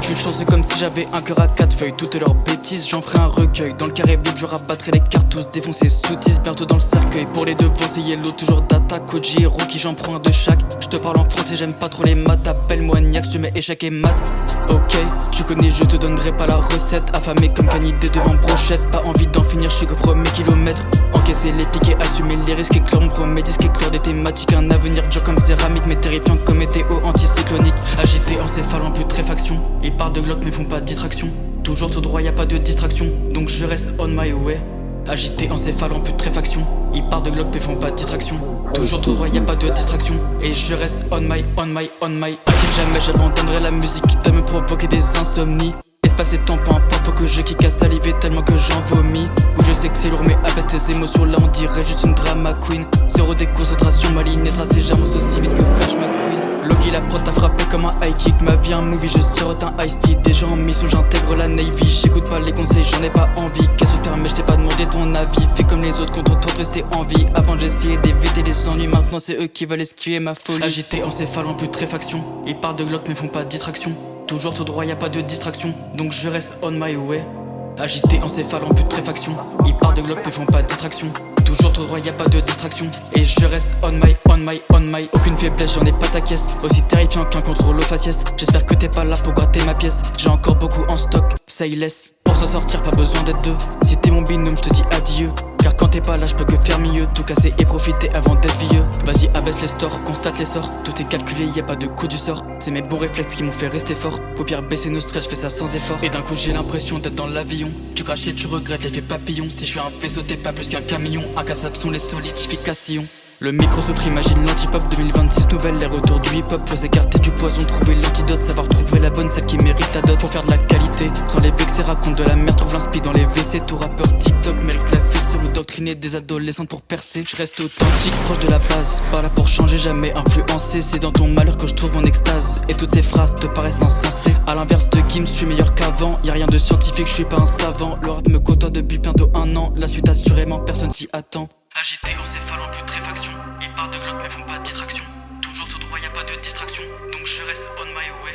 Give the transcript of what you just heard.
une chance comme si j'avais un cœur à 4 feuilles. Toutes leurs bêtises, j'en ferai un recueil. Dans le carré vide, je rabattrai les cartouches, défoncer sous-10, bientôt dans le cercueil. Pour les deux c'est yellow, toujours data, Koji et Rookie, j'en prends un de chaque. Je te parle en français, j'aime pas trop les maths. Appelle-moi Niax, tu mets échec et maths. Ok, tu connais, je te donnerai pas la recette. Affamé comme canidé devant brochette. Pas envie d'en finir, je suis qu'au premier kilomètre. Encaisser les pics et assumer les risques. Éclore mon premier disque, éclore des thématiques. Un avenir dur comme céramique, mais terrifiant comme météo anticyclonique. Agité, encéphale en putréfaction. Ils partent de Glock mais font pas de distraction. Toujours tout droit, y a pas de distraction. Donc je reste on my way. Agité, encéphale en putréfaction. Ils partent de Glock mais font pas de distraction. Toujours tout droit, y a pas de distraction. Et je reste on my. Actif jamais, j'abandonnerai la musique. Quitte à me provoquer des insomnies. Espace et temps, peu importe, faut que je kick à saliver tellement que j'en vomis. Ou je sais que c'est lourd mais abaisse tes émotions, là on dirait juste une drama queen. Zéro déconcentration, ma ligne est tracée, j'avance aussi vite que Flash McQueen. Logi la prod t'a frappé comme un high kick, ma vie un movie, je sirote un iced tea. Déjà en mission, j'intègre la Navy, j'écoute pas les conseils, j'en ai pas envie. Qu'est-ce que tu permets, je t'ai pas demandé ton avis. Fais comme les autres, contre toi de rester en vie. Avant j'essayais d'éviter les ennuis, maintenant c'est eux qui veulent esquiver ma folie. Agité, encéphale en putréfaction. Ils parlent de Glock mais font pas de distraction. Toujours tout droit, y a pas de distraction, donc je reste on my way. Agité, encéphale en putréfaction. Ils partent de Glock mais font pas de distraction. Toujours tout droit, y a pas de distraction. Et je reste on my. Aucune faiblesse, j'en ai pas ta caisse. Aussi terrifiant qu'un contrôle au faciès. J'espère que t'es pas là pour gratter ma pièce. J'ai encore beaucoup en stock, say less. Pour s'en sortir, pas besoin d'être deux. Si t'es mon binôme, je te dis adieu. Car quand t'es pas là, je peux que faire mieux. Tout casser et profiter avant d'être vieux. Vas-y, abaisse les stores, constate les sorts. Tout est calculé, y a pas de coup du sort. C'est mes bons réflexes qui m'ont fait rester fort. Paupières baissées, nos stress, je fais ça sans effort. Et d'un coup, j'ai l'impression d'être dans l'avion. Tu craches et tu regrettes l'effet papillon. Si je suis un vaisseau, t'es pas plus qu'un camion. Incassable sont les solidifications. Le micro souffre, imagine l'antipop 2026 nouvelle, les retours du hip-hop. Faut s'écarter du poison, trouver l'antidote. Savoir trouver la bonne, celle qui mérite la dot. Faut faire de la qualité, sans les vexer, raconte de la merde. Trouve l'inspi dans les WC, tout rappeur TikTok mérite la fessée. Ou doctriner des adolescentes pour percer. Je reste authentique, proche de la base. Pas là pour changer, jamais influencé. C'est dans ton malheur que je trouve mon extase. Et toutes ces phrases te paraissent insensées. À l'inverse de Gims, je suis meilleur qu'avant. Y'a rien de scientifique, je suis pas un savant. Le rap me côtoie depuis bientôt un an. La suite assurément, personne s'y attend. Agité, encéphale en putréfaction. Ils partent de Glock mais font pas de distraction. Toujours tout droit, y a pas de distraction. Donc je reste on my way.